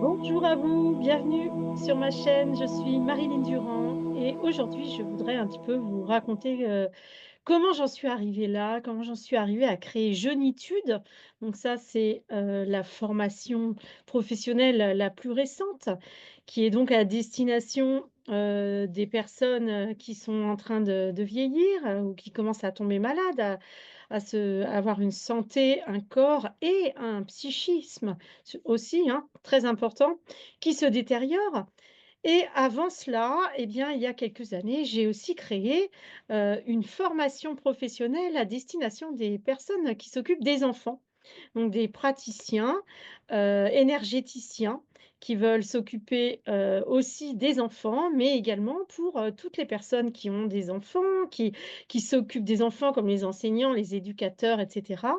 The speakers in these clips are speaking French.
Bonjour à vous, bienvenue sur ma chaîne. Je suis Marilyn Durand et aujourd'hui, je voudrais un petit peu vous raconter comment j'en suis arrivée là, comment j'en suis arrivée à créer Jeunitude. Donc ça, c'est la formation professionnelle la plus récente, qui est donc à destination des personnes qui sont en train de vieillir ou qui commencent à tomber malades, à avoir une santé, un corps et un psychisme aussi, hein, très important, qui se détériore. Et avant cela, eh bien, il y a quelques années, j'ai aussi créé une formation professionnelle à destination des personnes qui s'occupent des enfants. Donc des praticiens, énergéticiens qui veulent s'occuper, aussi des enfants, mais également pour, toutes les personnes qui ont des enfants, qui s'occupent des enfants comme les enseignants, les éducateurs et cetera.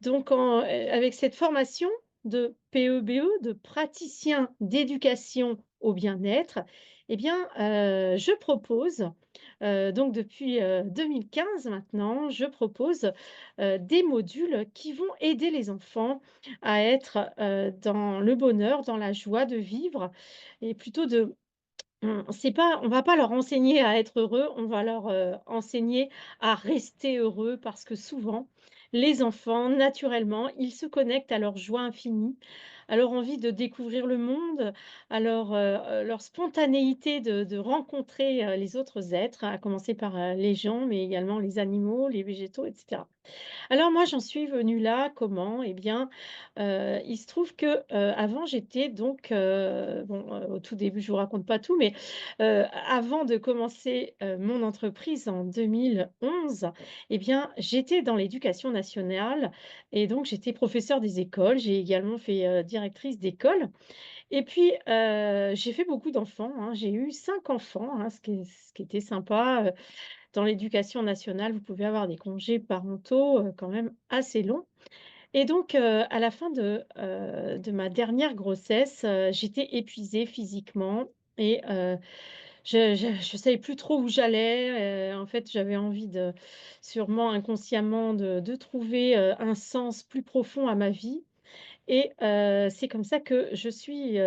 Donc avec cette formation de PEBE, de praticien d'éducation au bien-être, eh bien, je propose, donc depuis, 2015 maintenant, je propose, des modules qui vont aider les enfants à être, dans le bonheur, dans la joie de vivre et plutôt de c'est pas on va pas leur enseigner à être heureux, on va leur, enseigner à rester heureux parce que souvent, les enfants, naturellement, ils se connectent à leur joie infinie, à leur envie de découvrir le monde, à leur spontanéité de rencontrer, les autres êtres, à commencer par, les gens, mais également les animaux, les végétaux et cetera. Alors moi, j'en suis venue là, comment? Eh bien, il se trouve que, avant j'étais donc, bon, au tout début, je vous raconte pas tout, mais, avant de commencer, mon entreprise en 2011, eh bien, j'étais dans l'éducation nationale et donc j'étais professeure des écoles. J'ai également fait, directrice d'école et puis, j'ai fait beaucoup d'enfants, hein. J'ai eu 5 enfants, hein, ce qui était sympa, dans l'éducation nationale, vous pouvez avoir des congés parentaux, quand même assez longs et donc à la fin de ma dernière grossesse, j'étais épuisée physiquement et je savais plus trop où j'allais, en fait, j'avais envie de sûrement inconsciemment de trouver, un sens plus profond à ma vie et c'est comme ça que je suis,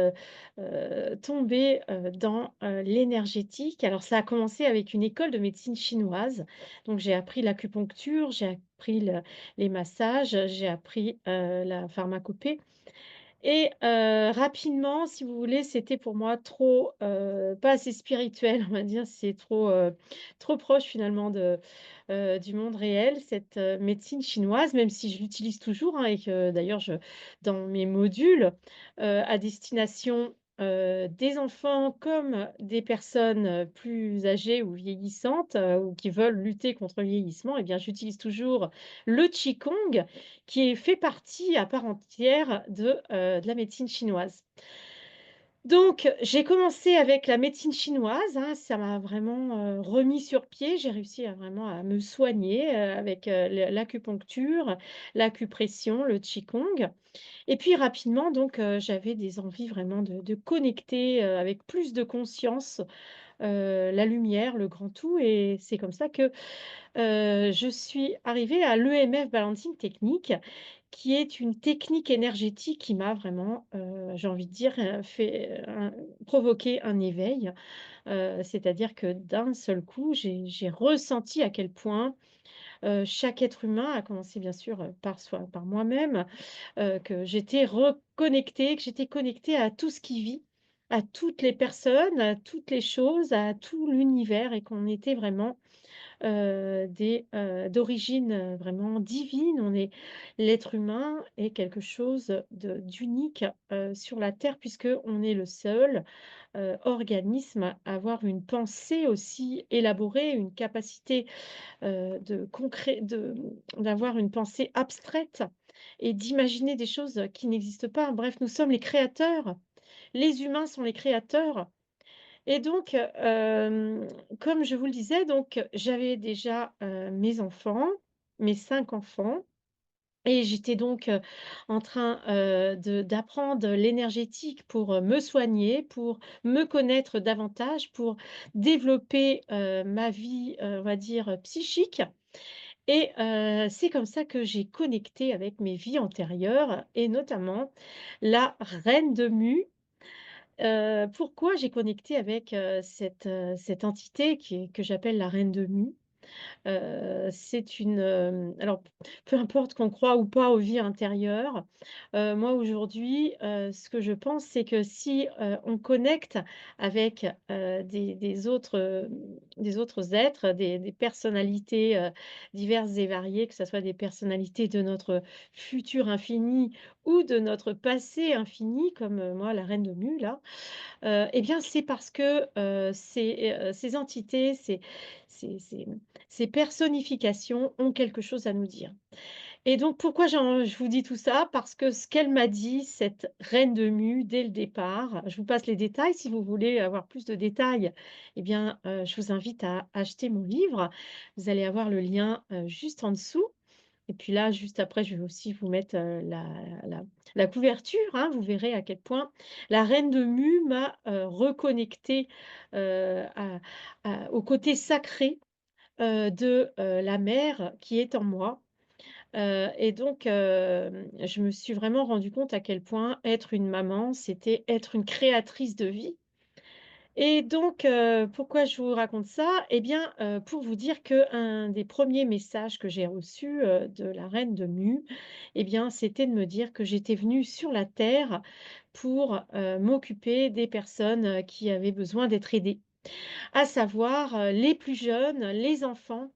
tombée, dans, l'énergétique. Alors ça a commencé avec une école de médecine chinoise. Donc j'ai appris l'acupuncture, j'ai appris les massages, j'ai appris, la pharmacopée et rapidement, si vous voulez, c'était pour moi trop, pas assez spirituel, on va dire. C'est trop, trop proche finalement du monde réel, cette, médecine chinoise, même si je l'utilise toujours, hein, et que d'ailleurs dans mes modules, à destination, des enfants comme des personnes, plus âgées ou vieillissantes, ou qui veulent lutter contre le vieillissement, eh bien j'utilise toujours le qigong qui fait partie à part entière de la médecine chinoise. Donc j'ai commencé avec la médecine chinoise, hein, ça m'a vraiment, remis sur pied. J'ai réussi à vraiment à me soigner, avec, l'acupuncture, l'acupression, le qigong et puis rapidement donc, j'avais des envies vraiment de connecter, avec plus de conscience, la lumière, le grand tout et c'est comme ça que je suis arrivée à l'EMF Balancing Technique, qui est une technique énergétique qui m'a vraiment, j'ai envie de dire, provoqué un éveil. C'est-à-dire que d'un seul coup, j'ai ressenti à quel point, chaque être humain, à commencer bien sûr, par moi-même, que j'étais reconnectée, que j'étais connectée à tout ce qui vit, à toutes les personnes, à toutes les choses, à tout l'univers et qu'on était vraiment d'origine, vraiment divine. L'être humain est quelque chose d'unique, sur la terre puisqu'on est le seul, organisme à avoir une pensée aussi élaborée, une capacité, d'avoir une pensée abstraite et d'imaginer des choses qui n'existent pas. Bref, nous sommes les créateurs. Les humains sont les créateurs et donc, comme je vous le disais, donc j'avais déjà, mes enfants, mes 5 enfants et j'étais donc, en train, d'apprendre l'énergétique pour, me soigner, pour me connaître davantage, pour développer, ma vie, on va dire, psychique et c'est comme ça que j'ai connecté avec mes vies antérieures et notamment la reine de Mu. Pourquoi j'ai connecté avec, cette entité que j'appelle la reine de Mu? C'est une, alors peu importe qu'on croit ou pas aux vies intérieures, moi aujourd'hui, ce que je pense, c'est que si, on connecte avec, des autres êtres, des personnalités, diverses et variées, que ça soit des personnalités de notre futur infini ou de notre passé infini, comme, moi la reine de Mu là, et bien, c'est parce que, ces entités, ces ces personnifications ont quelque chose à nous dire. Et donc pourquoi je vous dis tout ça? Parce que ce qu'elle m'a dit, cette reine de mue, dès le départ, je vous passe les détails si vous voulez avoir plus de détails, eh bien, je vous invite à acheter mon livre. Vous allez avoir le lien, juste en dessous. Et puis là, juste après, je vais aussi vous mettre, la la couverture, hein. Vous verrez à quel point la reine de Mu m'a, reconnectée, au côté sacré, de, la mère qui est en moi. Et donc, je me suis vraiment rendu compte à quel point être une maman, c'était être une créatrice de vie. Et donc, pourquoi je vous raconte ça? Eh bien, pour vous dire qu'un des premiers messages que j'ai reçus, de la reine de Mu, eh bien, c'était de me dire que j'étais venue sur la terre pour, m'occuper des personnes, qui avaient besoin d'être aidées. À savoir, les plus jeunes, les enfants,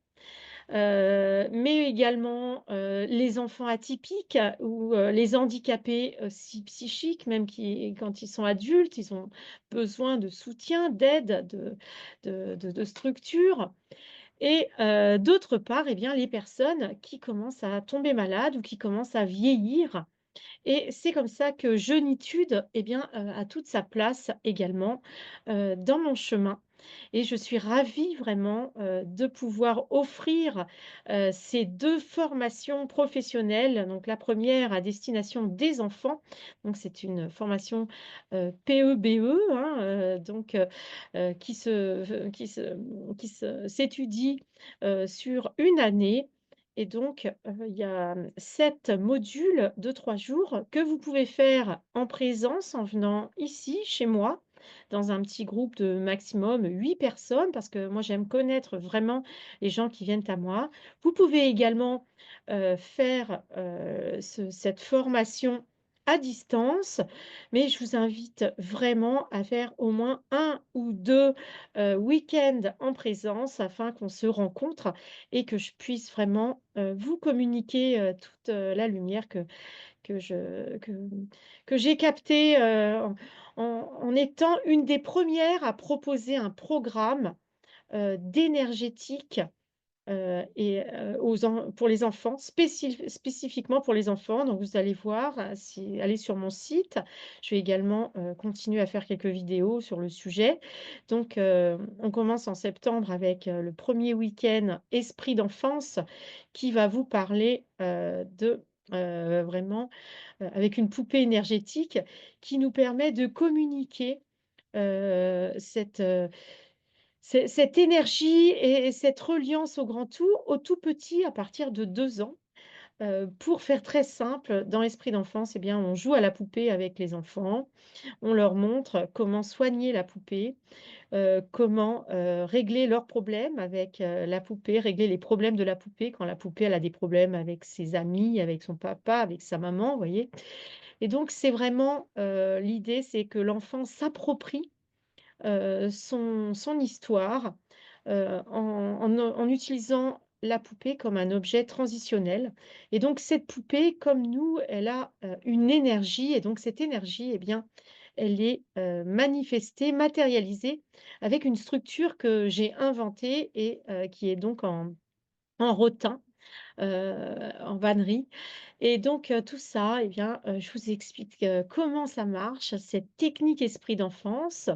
mais également, les enfants atypiques ou, les handicapés, aussi psychiques, même qui quand ils sont adultes, ils ont besoin de soutien, d'aide, de structure et d'autre part, eh bien, les personnes qui commencent à tomber malades ou qui commencent à vieillir et c'est comme ça que Jeunitude, eh bien, a toute sa place également, dans mon chemin et je suis ravie vraiment, de pouvoir offrir, ces 2 formations professionnelles. Donc la première à destination des enfants, donc c'est une formation, PEBE, hein, donc qui s'étudie, sur une année et donc, il y a, 7 modules de 3 jours que vous pouvez faire en présence en venant ici, chez moi, dans un petit groupe de maximum 8 personnes, parce que moi j'aime connaître vraiment les gens qui viennent à moi. Vous pouvez également, faire, cette formation à distance, mais je vous invite vraiment à faire au moins un ou 2 week-ends en présence afin qu'on se rencontre et que je puisse vraiment, vous communiquer, toute, la lumière que je que j'ai captée, en étant une des premières à proposer un programme, d'énergétique, et aux en pour les enfants, spécifiquement pour les enfants. Donc vous allez voir, si allez sur mon site. Je vais également, continuer à faire quelques vidéos sur le sujet. Donc, on commence en septembre avec, le premier week-end esprit d'enfance qui va vous parler, de, vraiment, avec une poupée énergétique qui nous permet de communiquer, cette, cette énergie et cette reliance au grand tout, au tout petit à partir de 2 ans. Pour faire très simple, dans l'esprit d'enfance, eh bien, on joue à la poupée avec les enfants. On leur montre comment soigner la poupée, comment, régler leurs problèmes avec, la poupée, régler les problèmes de la poupée quand la poupée, elle a des problèmes avec ses amis, avec son papa, avec sa maman, vous voyez? Et donc c'est vraiment, l'idée, c'est que l'enfant s'approprie son histoire, en utilisant la poupée comme un objet transitionnel et donc cette poupée, comme nous, elle a, une énergie et donc cette énergie et bien, elle est, manifestée, matérialisée avec une structure que j'ai inventée et qui est donc en rotin en vannerie et donc tout ça et bien, je vous explique, comment ça marche, cette technique esprit d'enfance.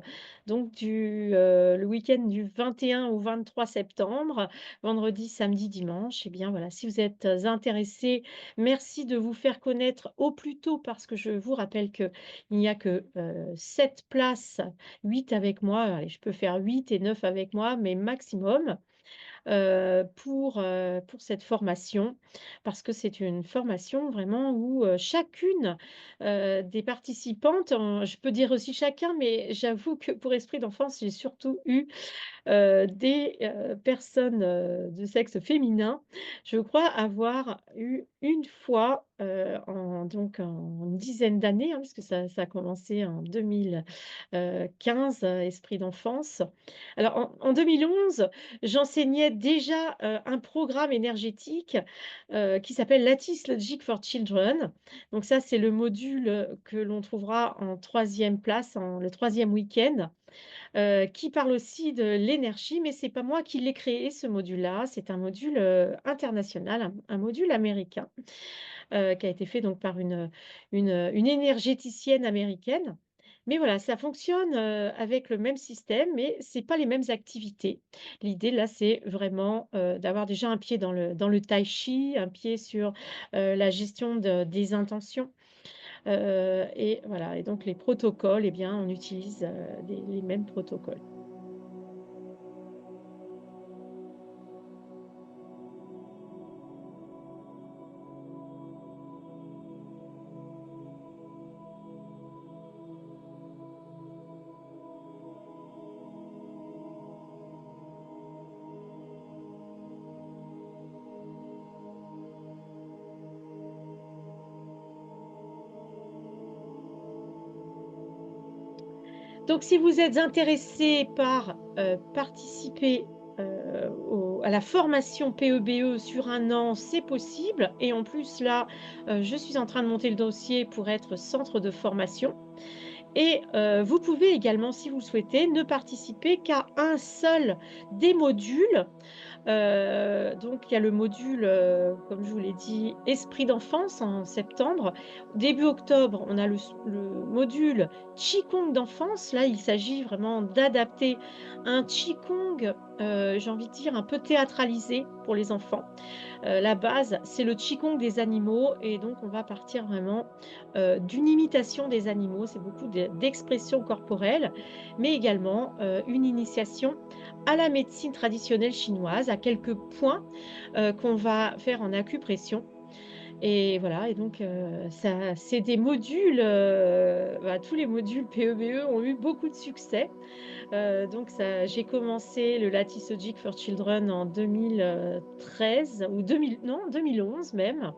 Donc le week-end du 21 au 23 septembre, vendredi, samedi, dimanche et bien voilà, si vous êtes intéressés, merci de vous faire connaître au plus tôt parce que je vous rappelle qu'il n'y a que, 7 places, 8 avec moi, allez je peux faire 8 et 9 avec moi, mais maximum. pour cette formation. Parce que c'est une formation vraiment où, chacune, des participantes, je peux dire aussi chacun, mais j'avoue que pour Esprit d'enfance, j'ai surtout eu des, personnes, de sexe féminin. Je crois avoir eu une fois, en une dizaine d'années, hein, parce que ça a commencé en 2015, Esprit d'enfance. Alors en 2011, j'enseignais déjà, un programme énergétique, qui s'appelle Lattice Logic for Children. Donc ça, c'est le module, que l'on trouvera en troisième place, en le troisième week-end, qui parle aussi de l'énergie, mais c'est pas moi qui l'ai créé ce module-là, c'est un module, international, un module américain, qui a été fait donc par une énergéticienne américaine. Mais voilà, ça fonctionne, avec le même système, mais c'est pas les mêmes activités. L'idée là, c'est vraiment, d'avoir déjà un pied dans le tai chi, un pied sur, la gestion des intentions. Et voilà, et donc les protocoles, eh bien, on utilise, les mêmes protocoles. Donc si vous êtes intéressé par, participer, à la formation PEBE sur un an, c'est possible et en plus là, je suis en train de monter le dossier pour être centre de formation. Et vous pouvez également, si vous le souhaitez, ne participer qu'à un seul des modules. Donc il y a le module, comme je vous l'ai dit, esprit d'enfance en septembre. Début octobre, on a le module qigong d'enfance. Là, il s'agit vraiment d'adapter un qigong, j'ai envie de dire un peu théâtralisé pour les enfants. La base, c'est le qigong des animaux et donc on va partir vraiment, d'une imitation des animaux. C'est beaucoup d'expressions corporelles, mais également, une initiation à la médecine traditionnelle chinoise, à quelques points, qu'on va faire en acupression et voilà et donc ça c'est des modules, bah, tous les modules PEBE ont eu beaucoup de succès. Donc ça j'ai commencé le Lattice Logic for Children en 2013 ou 2000 non 2011 même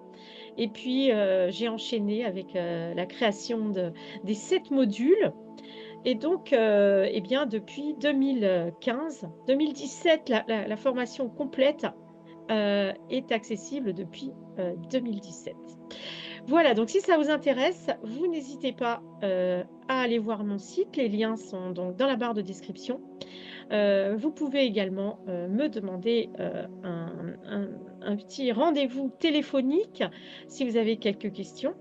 et puis, j'ai enchaîné avec, la création des 7 modules et donc, et bien depuis 2017 la formation complète, est accessible depuis, 2017. Voilà, donc si ça vous intéresse, vous n'hésitez pas, à aller voir mon site. Les liens sont donc dans la barre de description. Vous pouvez également, me demander, un petit rendez-vous téléphonique si vous avez quelques questions